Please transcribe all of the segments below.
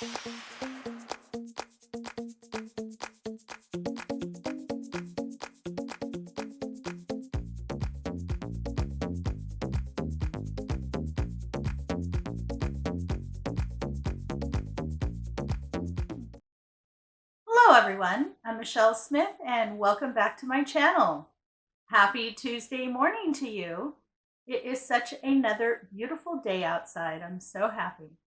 Hello everyone, I'm Michelle Smith and welcome back to my channel. Happy Tuesday morning to you. It is such another beautiful day outside. I'm so happy.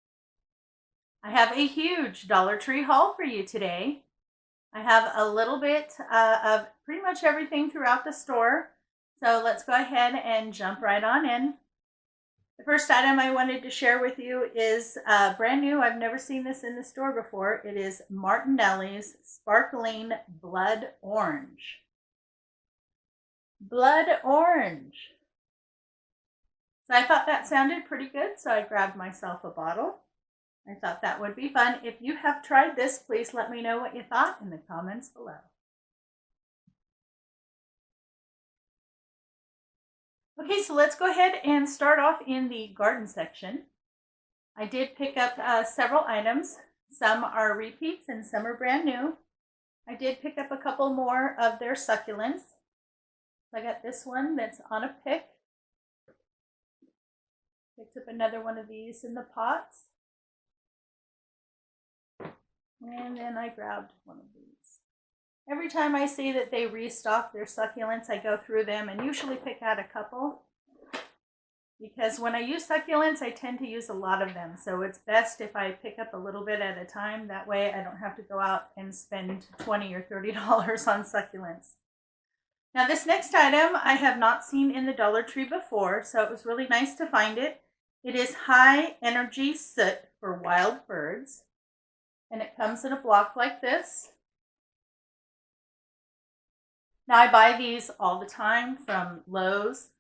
I have a huge Dollar Tree haul for you today. I have a little bit of pretty much everything throughout the store. So let's go ahead and jump right on in. The first item I wanted to share with you is brand new. I've never seen this in the store before. It is Martinelli's Sparkling Blood Orange. Blood Orange. So I thought that sounded pretty good, so I grabbed myself a bottle. I thought that would be fun. If you have tried this, please let me know what you thought in the comments below. Okay, so let's go ahead and start off in the garden section. I did pick up several items. Some are repeats and some are brand new. I did pick up a couple more of their succulents. I got this one that's on a pick. Picked up another one of these in the pots. And then I grabbed one of these. Every time I see that they restock their succulents, I go through them and usually pick out a couple. Because when I use succulents, I tend to use a lot of them. So it's best if I pick up a little bit at a time. That way I don't have to go out and spend $20 or $30 on succulents. Now this next item I have not seen in the Dollar Tree before, so it was really nice to find it. It is high energy soot for wild birds. And it comes in a block like this. Now I buy these all the time from Lowe's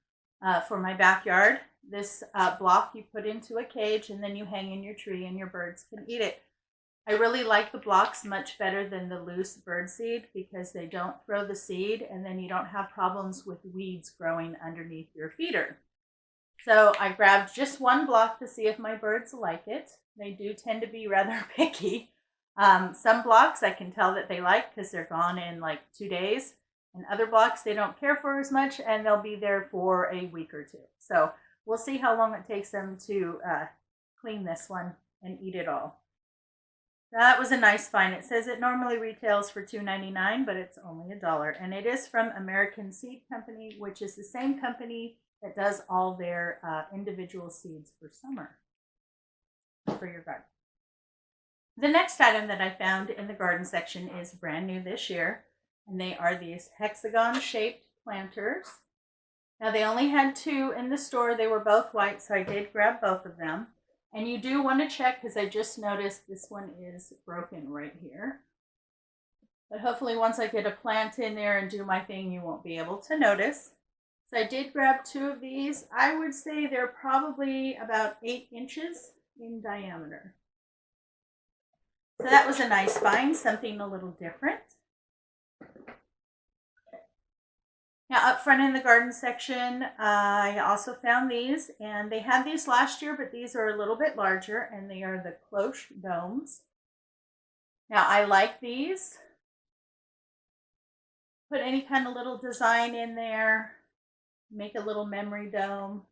for my backyard. This block you put into a cage and then you hang in your tree and your birds can eat it. I really like the blocks much better than the loose bird seed because they don't throw the seed and then you don't have problems with weeds growing underneath your feeder. So I grabbed just one block to see if my birds like it. They do tend to be rather picky. Some blocks I can tell that they like because they're gone in like 2 days. And other blocks they don't care for as much and they'll be there for a week or two. So we'll see how long it takes them to clean this one and eat it all. That was a nice find. It says it normally retails for $2.99, but it's only $1. And it is from American Seed Company, which is the same company that does all their individual seeds for summer for your garden. The next item that I found in the garden section is brand new this year. And they are these hexagon shaped planters. Now they only had 2 in the store. They were both white, so I did grab both of them. And you do want to check because I just noticed this one is broken right here. But hopefully once I get a plant in there and do my thing, you won't be able to notice. So I did grab 2 of these. I would say they're probably about 8 inches in diameter. So that was a nice find, something a little different. Now up front in the garden section, I also found these, and they had these last year, but these are a little bit larger, and they are the Cloche Domes. Now I like these. Put any kind of little design in there, make a little memory dome.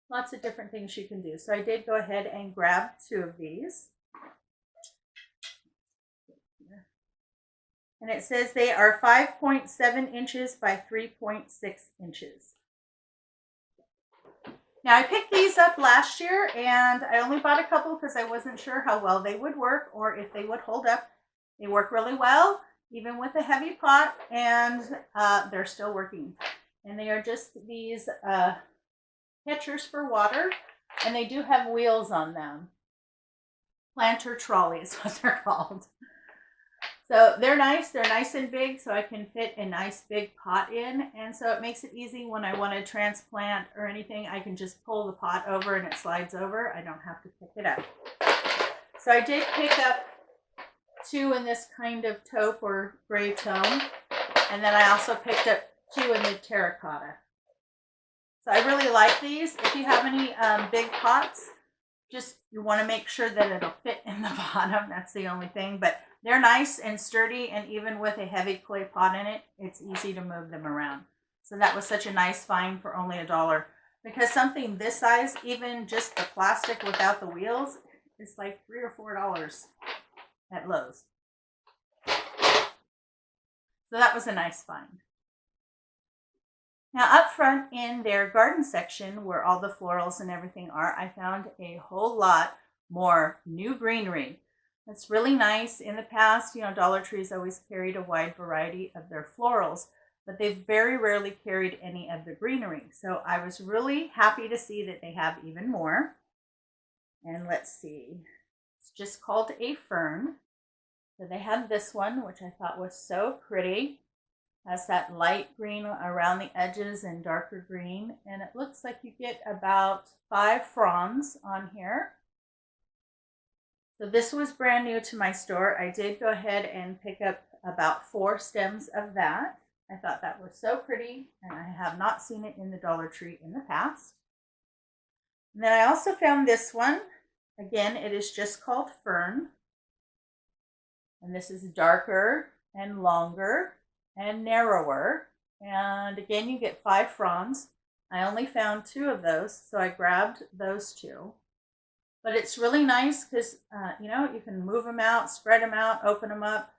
Lots of different things you can do. So I did go ahead and grab 2 of these. And it says they are 5.7 inches by 3.6 inches. Now I picked these up last year and I only bought a couple because I wasn't sure how well they would work or if they would hold up. They work really well, even with a heavy pot, and they're still working. And they are just these catchers for water, and they do have wheels on them. Planter trolley is what they're called. So they're nice and big, so I can fit a nice big pot in, and so it makes it easy when I want to transplant or anything. I can just pull the pot over and it slides over. I don't have to pick it up. So I did pick up 2 in this kind of taupe or gray tone, and then I also picked up 2 in the terracotta. So I really like these. If you have any big pots, Just, you want to make sure that it'll fit in the bottom. That's the only thing. But they're nice and sturdy, and even with a heavy clay pot in it, it's easy to move them around. So that was such a nice find for only $1. Because something this size, even just the plastic without the wheels, is like $3 or $4 at Lowe's. So that was a nice find. Now up front in their garden section, where all the florals and everything are, I found a whole lot more new greenery. It's really nice. In the past, Dollar Tree's always carried a wide variety of their florals, but they've very rarely carried any of the greenery. So I was really happy to see that they have even more. And let's see, it's just called a Fern. So they have this one, which I thought was so pretty. Has that light green around the edges and darker green. And it looks like you get about 5 fronds on here. So this was brand new to my store. I did go ahead and pick up about 4 stems of that. I thought that was so pretty, and I have not seen it in the Dollar Tree in the past. And then I also found this one. Again, it is just called Fern. And this is darker and longer and narrower. And again, you get 5 fronds. I only found 2 of those, so I grabbed those 2. But it's really nice because, you can move them out, spread them out, open them up.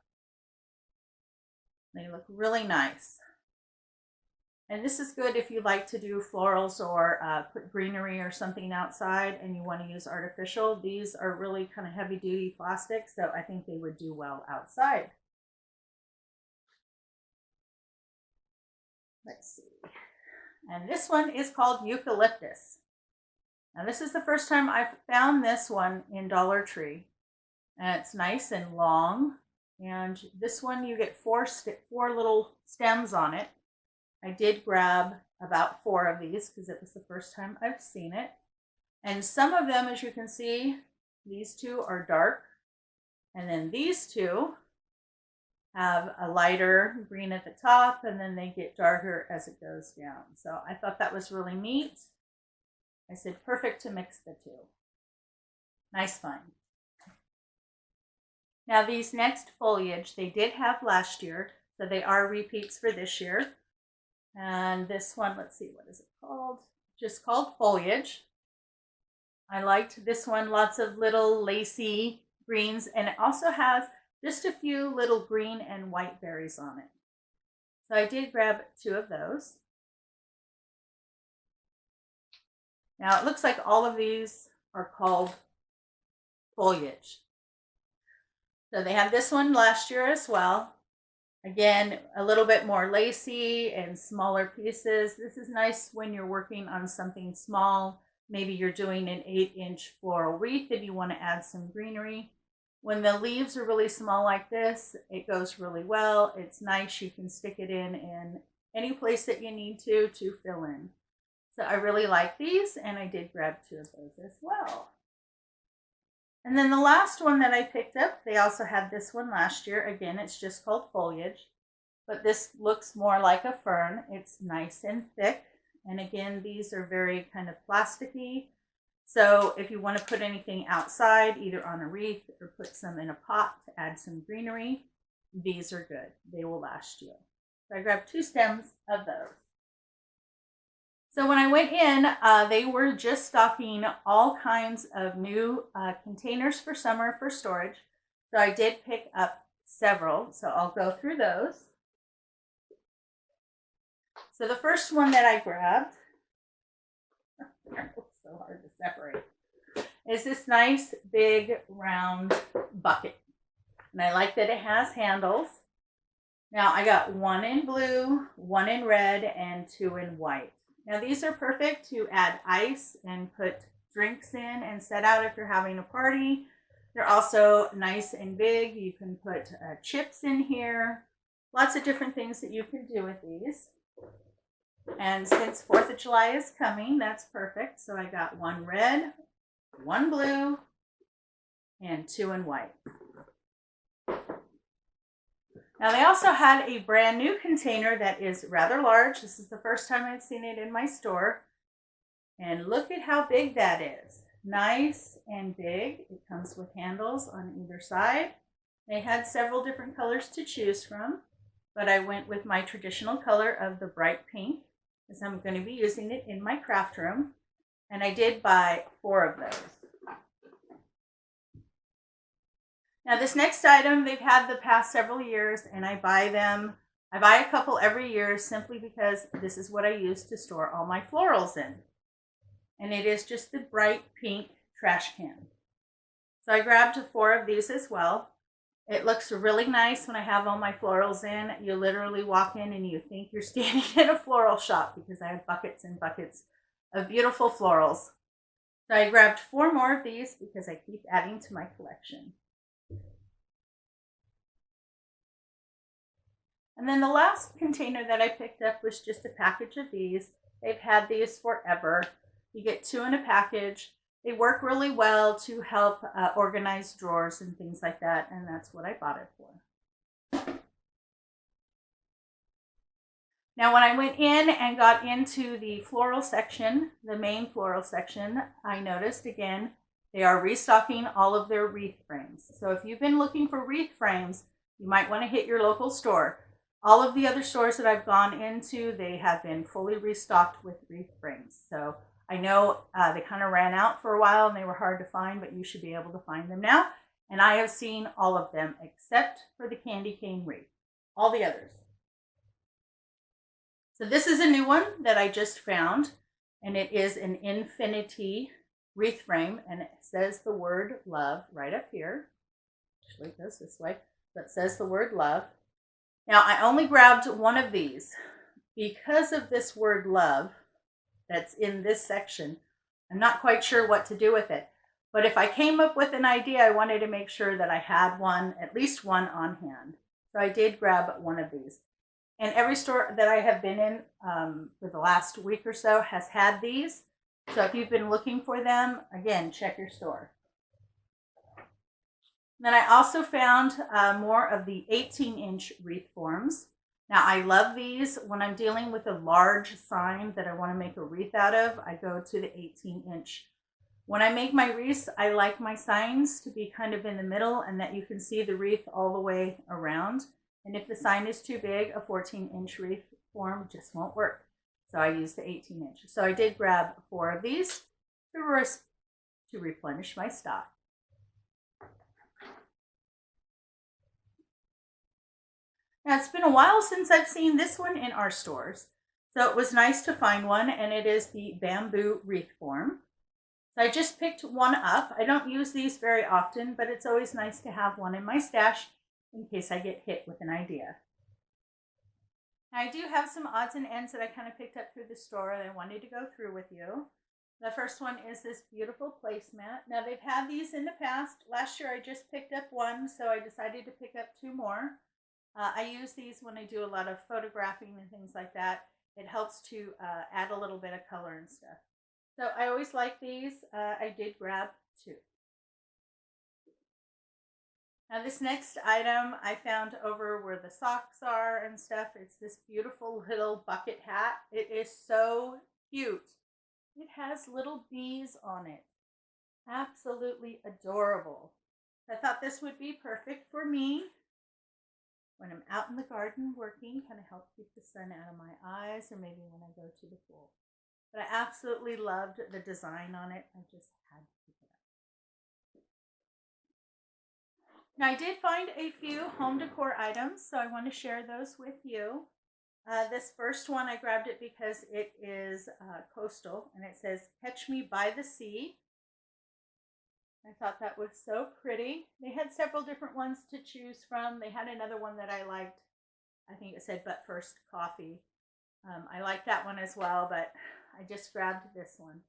They look really nice. And this is good if you like to do florals or put greenery or something outside and you want to use artificial. These are really kind of heavy duty plastic, so I think they would do well outside. Let's see. And this one is called Eucalyptus. Now this is the first time I've found this one in Dollar Tree. And it's nice and long. And this one you get 4 little stems on it. I did grab about 4 of these because it was the first time I've seen it. And some of them, as you can see, these 2 are dark. And then these 2 have a lighter green at the top, and then they get darker as it goes down. So I thought that was really neat. I said perfect to mix the 2. Nice find. Now these next foliage, they did have last year, so they are repeats for this year. And this one, let's see, what is it called? Just called Foliage. I liked this one, lots of little lacy greens, and it also has just a few little green and white berries on it. So I did grab 2 of those. Now it looks like all of these are called Foliage. So they have this one last year as well. Again, a little bit more lacy and smaller pieces. This is nice when you're working on something small. Maybe you're doing an 8-inch floral wreath and you want to add some greenery. When the leaves are really small like this, it goes really well. It's nice. You can stick it in any place that you need to fill in. So I really like these, and I did grab 2 of those as well. And then the last one that I picked up, they also had this one last year. Again, it's just called Foliage, but this looks more like a fern. It's nice and thick. And again, these are very kind of plasticky. So if you want to put anything outside, either on a wreath or put some in a pot to add some greenery, these are good. They will last you. So I grabbed 2 stems of those. So when I went in, they were just stocking all kinds of new containers for summer for storage. So I did pick up several. So I'll go through those. So the first one that I grabbed, it's so hard to separate, is this nice big round bucket. And I like that it has handles. Now I got 1 in blue, 1 in red, and 2 in white. Now these are perfect to add ice and put drinks in and set out if you're having a party. They're also nice and big. You can put chips in here. Lots of different things that you can do with these. And since 4th of July is coming, that's perfect. So I got 1 red, 1 blue, and 2 in white. Now they also had a brand new container that is rather large. This is the first time I've seen it in my store. And look at how big that is. nice and big. It comes with handles on either side. They had several different colors to choose from, but I went with my traditional color of the bright pink because I'm going to be using it in my craft room. And I did buy 4 of those. Now this next item they've had the past several years, and I buy a couple every year simply because this is what I use to store all my florals in. And it is just the bright pink trash can. So I grabbed 4 of these as well. It looks really nice when I have all my florals in. You literally walk in and you think you're standing in a floral shop because I have buckets and buckets of beautiful florals. So I grabbed 4 more of these because I keep adding to my collection. And then the last container that I picked up was just a package of these. They've had these forever. You get 2 in a package. They work really well to help organize drawers and things like that, and that's what I bought it for. Now, when I went in and got into the floral section, the main floral section, I noticed again, they are restocking all of their wreath frames. So if you've been looking for wreath frames, you might want to hit your local store. All of the other stores that I've gone into, they have been fully restocked with wreath frames. So I know they kind of ran out for a while and they were hard to find, but you should be able to find them now. And I have seen all of them except for the candy cane wreath. All the others. So this is a new one that I just found, and it is an infinity wreath frame, and it says the word love right up here. Actually, it goes this way, but it says the word love. Now, I only grabbed 1 of these because of this word love that's in this section. I'm not quite sure what to do with it, but if I came up with an idea, I wanted to make sure that I had one, at least one on hand. So I did grab 1 of these. And every store that I have been in for the last week or so has had these. So if you've been looking for them, again, check your store. Then I also found more of the 18-inch wreath forms. Now, I love these. When I'm dealing with a large sign that I want to make a wreath out of, I go to the 18-inch. When I make my wreaths, I like my signs to be kind of in the middle and that you can see the wreath all the way around. And if the sign is too big, a 14-inch wreath form just won't work. So I use the 18-inch. So I did grab 4 of these to replenish my stock. Now, it's been a while since I've seen this one in our stores, so it was nice to find one, and it is the bamboo wreath form. So I just picked 1 up. I don't use these very often, but it's always nice to have one in my stash in case I get hit with an idea. Now, I do have some odds and ends that I kind of picked up through the store that I wanted to go through with you. The first one is this beautiful placemat. Now, they've had these in the past. Last year, I just picked up 1, so I decided to pick up 2 more. I use these when I do a lot of photographing and things like that. It helps to add a little bit of color and stuff. So I always like these. I did grab 2. Now this next item I found over where the socks are and stuff. It's this beautiful little bucket hat. It is so cute. It has little bees on it. Absolutely adorable. I thought this would be perfect for me when I'm out in the garden working, kind of help keep the sun out of my eyes, or maybe when I go to the pool. But I absolutely loved the design on it. I just had to pick it up. Now, I did find a few home decor items, so I want to share those with you. This first one, I grabbed it because it is coastal, and it says, "Catch me by the sea." I thought that was so pretty. They had several different ones to choose from. They had another one that I liked. I think it said, "But first, coffee." I like that one as well, but I just grabbed this one.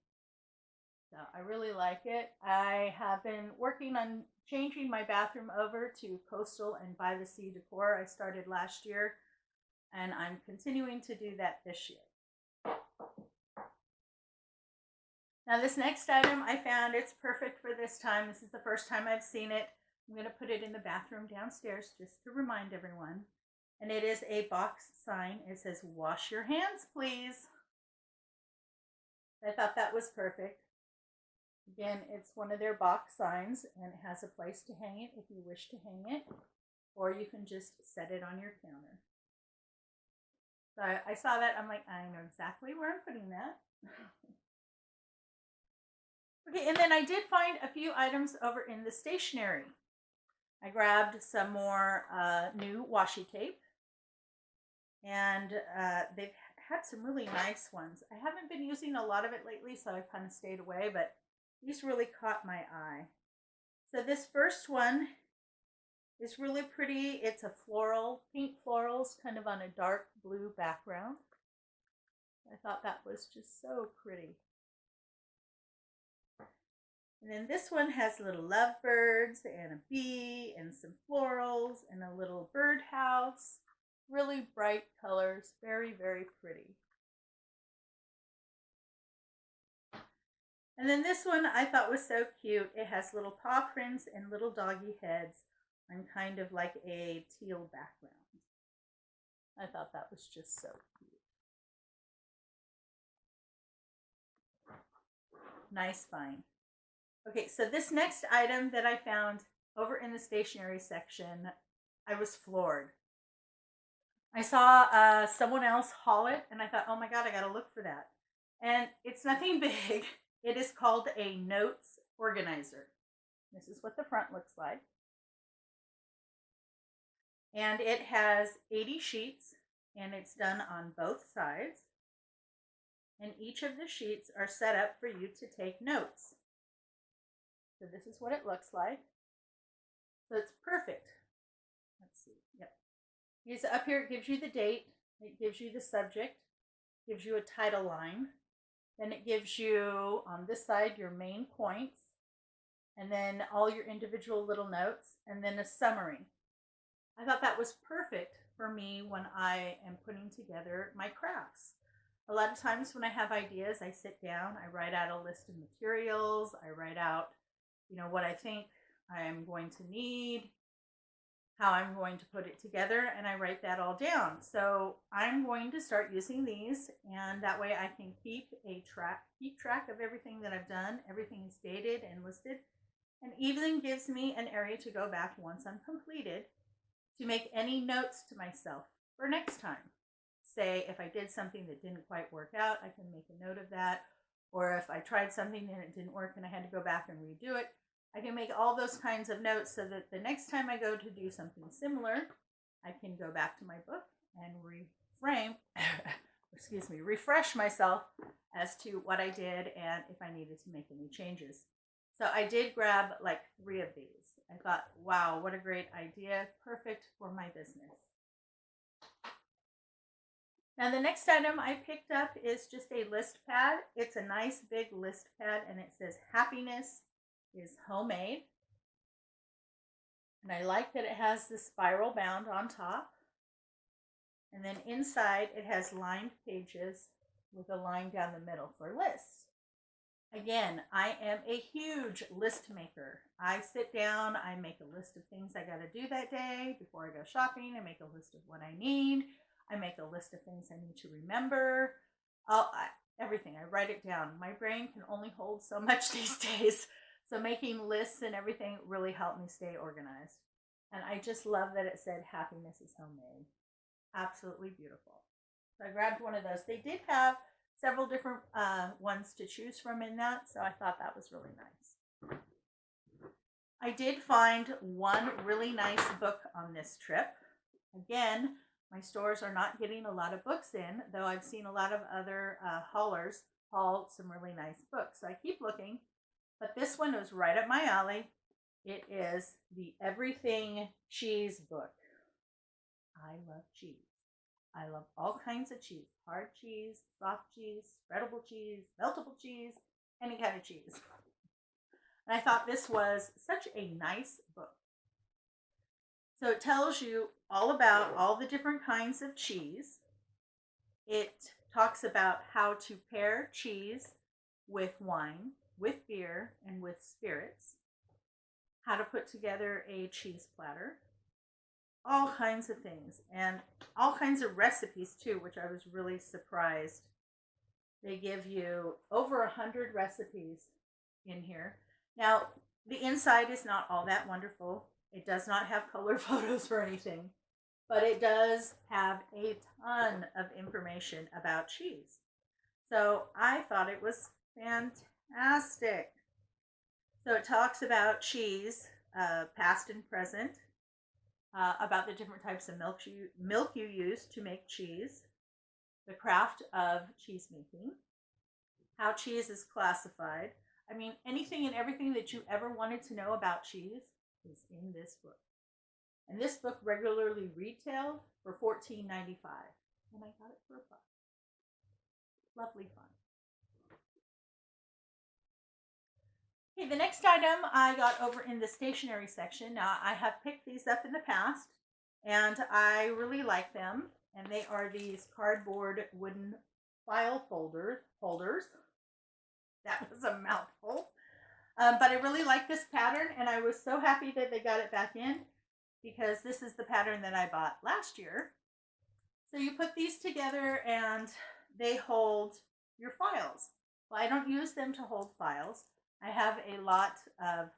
So I really like it. I have been working on changing my bathroom over to coastal and by the sea decor. I started last year, and I'm continuing to do that this year. Now this next item I found, it's perfect for this time. This is the first time I've seen it. I'm going to put it in the bathroom downstairs just to remind everyone. And it is a box sign. It says, "Wash your hands, please." I thought that was perfect. Again, it's one of their box signs, and it has a place to hang it if you wish to hang it, or you can just set it on your counter. So I saw that, I'm like, I know exactly where I'm putting that. Okay, and then I did find a few items over in the stationery. I grabbed some more new washi tape, and they've had some really nice ones. I haven't been using a lot of it lately, so I've kind of stayed away, but these really caught my eye. So this first one is really pretty. It's a floral, pink florals, kind of on a dark blue background. I thought that was just so pretty. And then this one has little lovebirds and a bee and some florals and a little birdhouse. Really bright colors, very, very pretty. And then this one I thought was so cute. It has little paw prints and little doggy heads on kind of like a teal background. I thought that was just so cute. Nice find. Okay, so this next item that I found over in the stationery section, I was floored. I saw someone else haul it, and I thought, oh my god, I gotta look for that. And it's nothing big. It is called a notes organizer. This is what the front looks like. And it has 80 sheets, and it's done on both sides. And each of the sheets are set up for you to take notes. So this is what it looks like. So it's perfect. Let's see. Yep. Here's up here, it gives you the date. It gives you the subject. Gives you a title line. Then it gives you, on this side, your main points. And then all your individual little notes. And then a summary. I thought that was perfect for me when I am putting together my crafts. A lot of times when I have ideas, I sit down, I write out a list of materials, I write out what I think I'm going to need, how I'm going to put it together, and I write that all down. So I'm going to start using these, and that way I can keep track of everything that I've done. Everything is dated and listed, and even gives me an area to go back once I'm completed to make any notes to myself for next time. Say if I did something that didn't quite work out, I can make a note of that. Or if I tried something and it didn't work and I had to go back and redo it, I can make all those kinds of notes so that the next time I go to do something similar, I can go back to my book and refresh myself as to what I did and if I needed to make any changes. So I did grab like 3 of these. I thought, wow, what a great idea. Perfect for my business. Now the next item I picked up is just a list pad. It's a nice big list pad, and it says happiness is homemade. And I like that it has the spiral bound on top. And then inside it has lined pages with a line down the middle for lists. Again, I am a huge list maker. I sit down, I make a list of things I got to do that day. Before I go shopping, I make a list of what I need. I make a list of things I need to remember. Everything. I write it down. My brain can only hold so much these days. So making lists and everything really helped me stay organized. And I just love that it said happiness is homemade. Absolutely beautiful. So I grabbed one of those. They did have several different ones to choose from in that, so I thought that was really nice. I did find one really nice book on this trip. Again, my stores are not getting a lot of books in, though I've seen a lot of other haulers haul some really nice books. So I keep looking, but this one was right up my alley. It is the Everything Cheese book. I love cheese. I love all kinds of cheese. Hard cheese, soft cheese, spreadable cheese, meltable cheese, any kind of cheese. And I thought this was such a nice book. So it tells you all about all the different kinds of cheese. It talks about how to pair cheese with wine, with beer, and with spirits. How to put together a cheese platter. All kinds of things, and all kinds of recipes too, which I was really surprised. They give you over 100 recipes in here. Now, the inside is not all that wonderful. It does not have color photos or anything, but it does have a ton of information about cheese. So I thought it was fantastic. So it talks about cheese, past and present, about the different types of milk you use to make cheese, the craft of cheese making, how cheese is classified. I mean, anything and everything that you ever wanted to know about cheese is in this book. And this book regularly retailed for $14.95. And I got it for $1. Lovely fun. Okay, the next item I got over in the stationery section. Now, I have picked these up in the past, and I really like them. And they are these cardboard wooden file holders. That was a mouthful. But I really like this pattern, and I was so happy that they got it back in, because this is the pattern that I bought last year. So you put these together, and they hold your files. Well, I don't use them to hold files. I have a lot of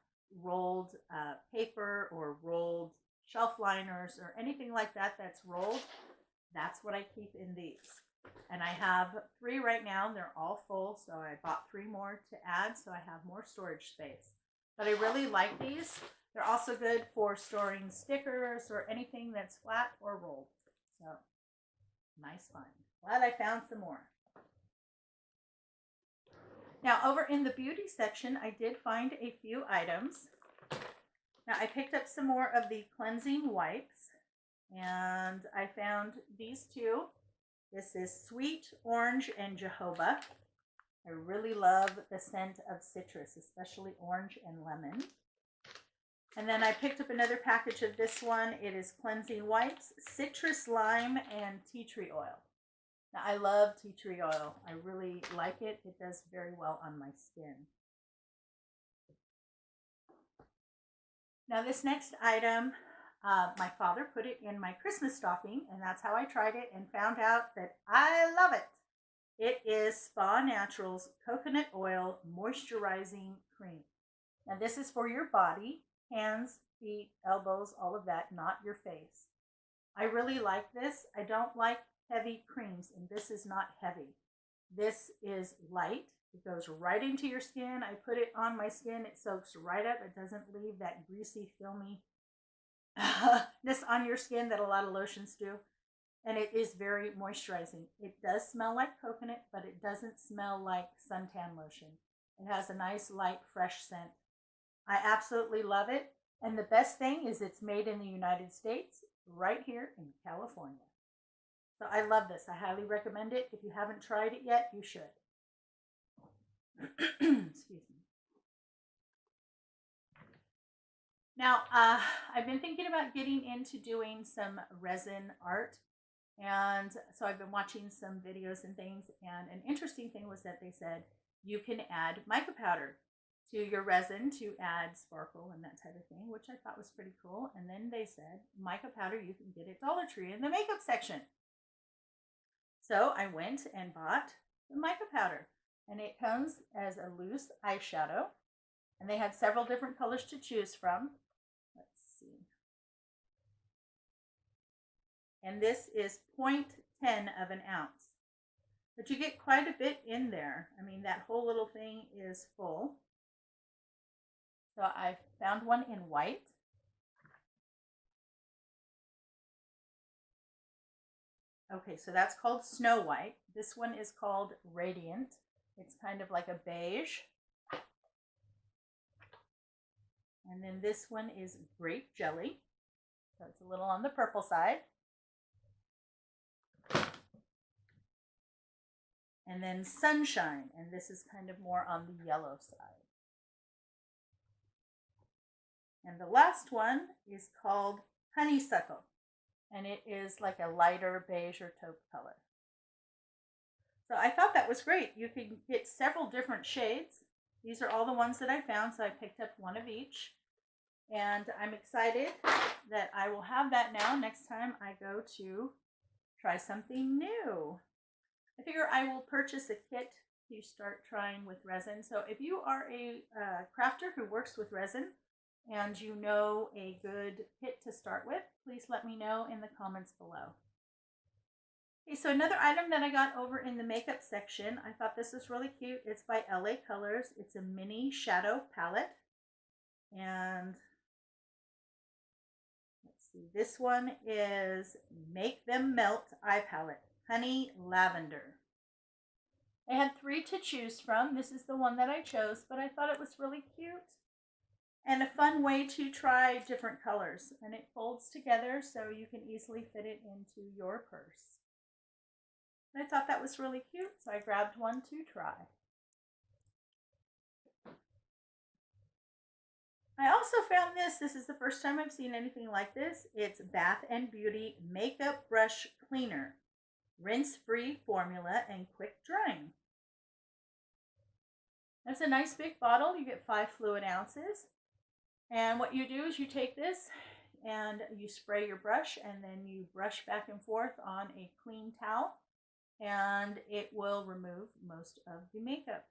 rolled paper or rolled shelf liners or anything like that that's rolled. That's what I keep in these. And I have 3 right now. They're all full, so I bought 3 more to add, so I have more storage space. But I really like these. They're also good for storing stickers or anything that's flat or rolled. So, nice find. Glad I found some more. Now, over in the beauty section, I did find a few items. Now, I picked up some more of the cleansing wipes, and I found these 2. This is Sweet Orange and Jojoba. I really love the scent of citrus, especially orange and lemon. And then I picked up another package of this one. It is cleansing wipes, citrus lime, and tea tree oil. Now, I love tea tree oil. I really like it. It does very well on my skin. Now, this next item, my father put it in my Christmas stocking, and that's how I tried it and found out that I love it. It is Spa Naturals Coconut Oil Moisturizing Cream. Now, this is for your body, hands, feet, elbows, all of that, not your face. I really like this. I don't like heavy creams, and this is not heavy. This is light. It goes right into your skin. I put it on my skin. It soaks right up. It doesn't leave that greasy, filmy ness on your skin that a lot of lotions do. And it is very moisturizing. It does smell like coconut, but it doesn't smell like suntan lotion. It has a nice, light, fresh scent. I absolutely love it. And the best thing is it's made in the United States, right here in California. So I love this. I highly recommend it. If you haven't tried it yet, you should. Excuse me. Now, I've been thinking about getting into doing some resin art. And so I've been watching some videos and things. And an interesting thing was that they said you can add mica powder to your resin to add sparkle and that type of thing, which I thought was pretty cool. And then they said mica powder you can get at Dollar Tree in the makeup section. So I went and bought the mica powder, and it comes as a loose eyeshadow, and they had several different colors to choose from. Let's see. And this is 0.10 of an ounce, but you get quite a bit in there. I mean, that whole little thing is full. So I found one in white. Okay, so that's called Snow White. This one is called Radiant. It's kind of like a beige. And then this one is Grape Jelly. So it's a little on the purple side. And then Sunshine, and this is kind of more on the yellow side. And the last one is called Honeysuckle. And it is like a lighter beige or taupe color. So I thought that was great. You can get several different shades. These are all the ones that I found, so I picked up one of each. And I'm excited that I will have that now next time I go to try something new. I figure I will purchase a kit you start trying with resin. So if you are a crafter who works with resin and you know a good kit to start with, please let me know in the comments below. Okay, so another item that I got over in the makeup section, I thought this was really cute. It's by LA Colors. It's a mini shadow palette. And let's see, this one is Make Them Melt Eye Palette, Honey Lavender. I had 3 to choose from. This is the one that I chose, but I thought it was really cute and a fun way to try different colors. And it folds together so you can easily fit it into your purse. And I thought that was really cute, so I grabbed one to try. I also found this. This is the first time I've seen anything like this. It's Bath & Beauty Makeup Brush Cleaner. Rinse-free formula and quick drying. That's a nice big bottle. You get 5 fluid ounces. And what you do is you take this and you spray your brush and then you brush back and forth on a clean towel and it will remove most of the makeup.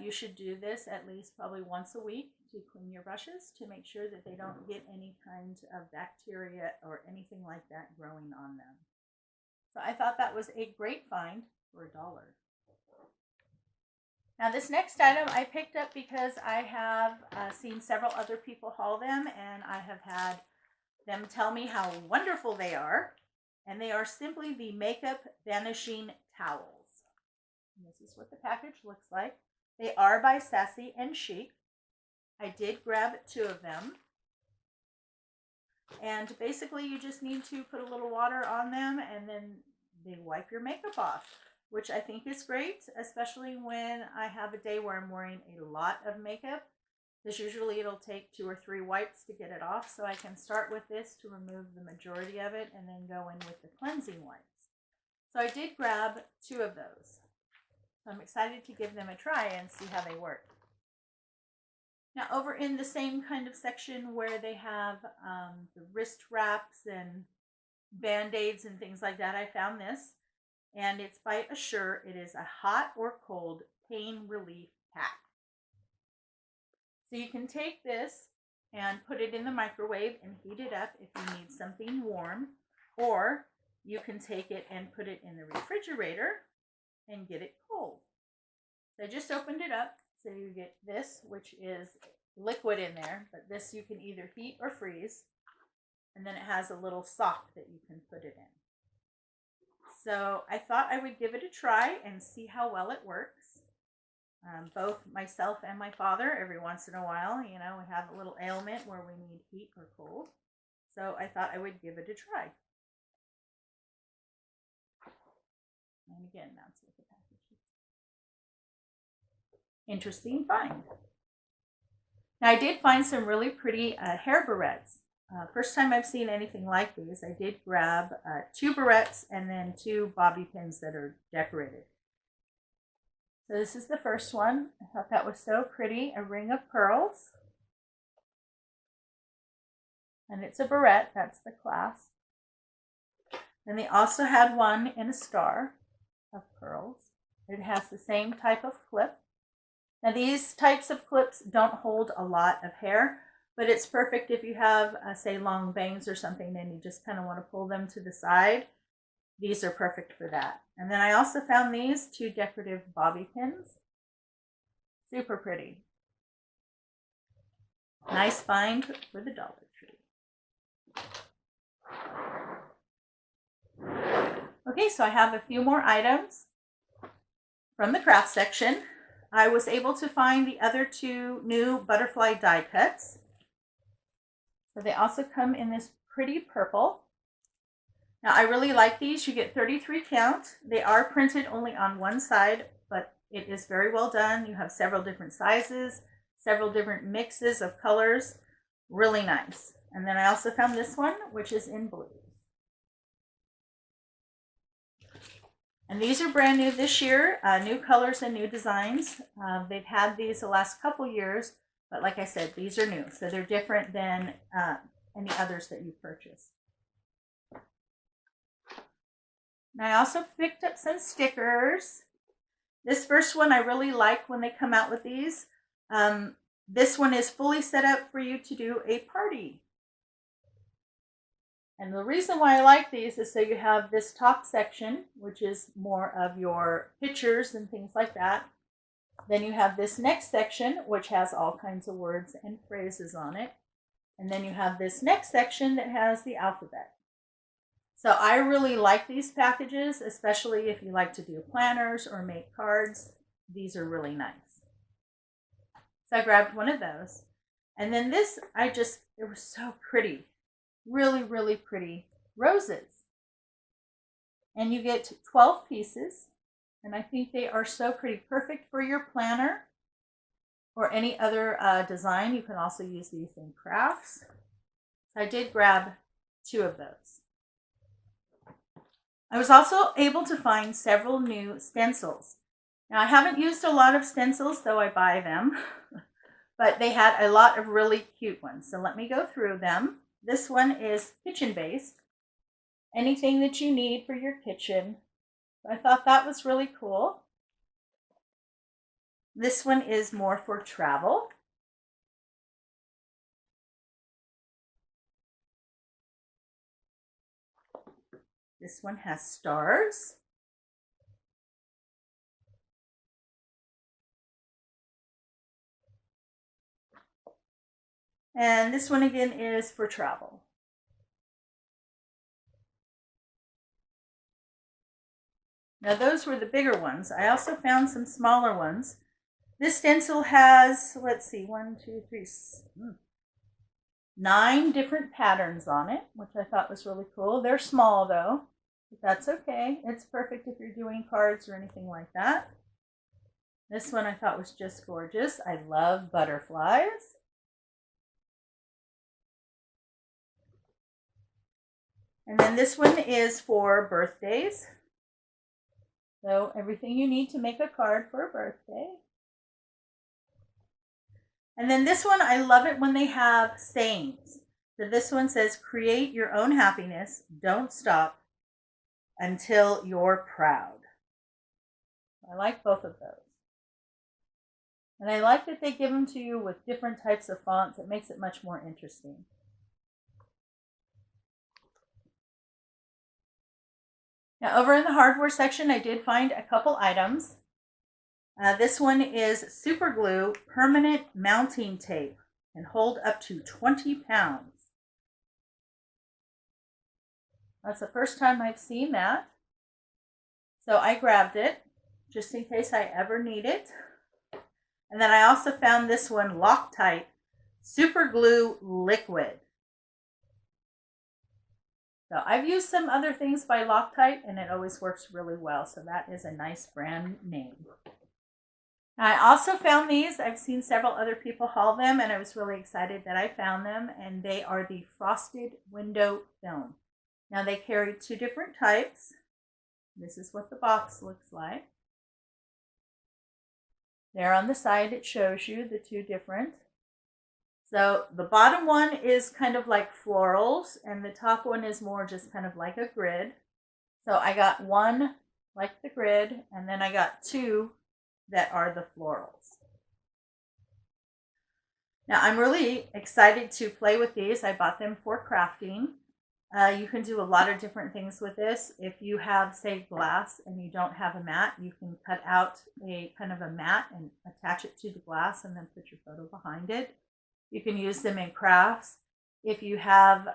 You should do this at least probably once a week to clean your brushes to make sure that they don't get any kind of bacteria or anything like that growing on them. So I thought that was a great find for $1. Now this next item I picked up because I have seen several other people haul them and I have had them tell me how wonderful they are. And they are simply the Makeup Vanishing Towels. And this is what the package looks like. They are by Sassy and Chic. I did grab 2 of them. And basically you just need to put a little water on them and then they wipe your makeup off, which I think is great, especially when I have a day where I'm wearing a lot of makeup, because usually it'll take 2 or 3 wipes to get it off. So I can start with this to remove the majority of it and then go in with the cleansing wipes. So I did grab 2 of those. So I'm excited to give them a try and see how they work. Now over in the same kind of section where they have the wrist wraps and Band-Aids and things like that, I found this. And it's by Assure. It is a hot or cold pain relief pack. So you can take this and put it in the microwave and heat it up if you need something warm. Or you can take it and put it in the refrigerator and get it cold. So I just opened it up. So you get this, which is liquid in there, but this you can either heat or freeze. And then it has a little sock that you can put it in. So I thought I would give it a try and see how well it works. Both myself and my father, every once in a while, we have a little ailment where we need heat or cold. So I thought I would give it a try. And again, that's what the package is. Interesting find. Now I did find some really pretty hair barrettes. First time I've seen anything like these. I did grab 2 barrettes and then 2 bobby pins that are decorated. So this is the first one. I thought that was so pretty. A ring of pearls. And it's a barrette. That's the clasp. And they also had one in a star of pearls. It has the same type of clip. Now these types of clips don't hold a lot of hair, but it's perfect if you have, say, long bangs or something and you just kind of want to pull them to the side. These are perfect for that. And then I also found these 2 decorative bobby pins. Super pretty. Nice find for the Dollar Tree. Okay, so I have a few more items from the craft section. I was able to find the other 2 new butterfly die cuts. So they also come in this pretty purple. Now I really like these. You get 33 count. They are printed only on one side, but it is very well done. You have several different sizes, several different mixes of colors. Really nice. And then I also found this one, which is in blue. And these are brand new this year, new colors and new designs. They've had these the last couple years, but like I said, these are new. So they're different than any others that you've purchased. And I also picked up some stickers. This first one I really like when they come out with these. This one is fully set up for you to do a party. And the reason why I like these is so you have this top section, which is more of your pictures and things like that. Then you have this next section, which has all kinds of words and phrases on it. And then you have this next section that has the alphabet. So I really like these packages, especially if you like to do planners or make cards. These are really nice. So I grabbed one of those. And then this, it was so pretty. Really, really pretty roses. And you get 12 pieces. And I think they are so pretty. Perfect for your planner or any other design. You can also use these in crafts. So I did grab 2 of those. I was also able to find several new stencils. Now, I haven't used a lot of stencils, though I buy them. But they had a lot of really cute ones. So let me go through them. This one is kitchen-based. Anything that you need for your kitchen. I thought that was really cool. This one is more for travel. This one has stars. And this one again is for travel. Now those were the bigger ones. I also found some smaller ones. This stencil has, let's see, 9 different patterns on it, which I thought was really cool. They're small though, but that's okay. It's perfect if you're doing cards or anything like that. This one I thought was just gorgeous. I love butterflies. And then this one is for birthdays. So everything you need to make a card for a birthday. And then this one, I love it when they have sayings. So this one says, create your own happiness. Don't stop until you're proud. I like both of those. And I like that they give them to you with different types of fonts. It makes it much more interesting. Now over in the hardware section, I did find a couple items. This one is super glue permanent mounting tape and hold up to 20 pounds. That's the first time I've seen that. So I grabbed it just in case I ever need it. And then I also found this one, Loctite super glue liquid. So I've used some other things by Loctite and it always works really well. So that is a nice brand name. I also found these. I've seen several other people haul them and I was really excited that I found them. And they are the frosted window film. Now they carry 2 different types. This is what the box looks like. There on the side it shows you the 2 different. So the bottom one is kind of like florals and the top one is more just kind of like a grid. So I got one like the grid and then I got 2 that are the florals. Now I'm really excited to play with these. I bought them for crafting. You can do a lot of different things with this. If you have, say, glass and you don't have a mat, you can cut out a kind of a mat and attach it to the glass and then put your photo behind it. You can use them in crafts. If you have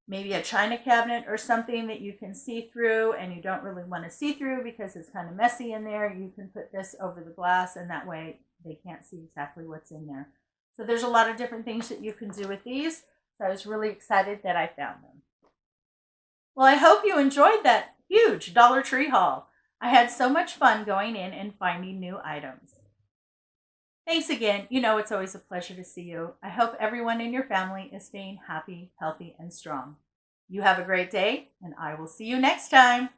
maybe a china cabinet or something that you can see through and you don't really want to see through because it's kind of messy in there, you can put this over the glass and that way they can't see exactly what's in there. So there's a lot of different things that you can do with these. So I was really excited that I found them. Well, I hope you enjoyed that huge Dollar Tree haul. I had so much fun going in and finding new items. Thanks again. You know it's always a pleasure to see you. I hope everyone in your family is staying happy, healthy, and strong. You have a great day, and I will see you next time.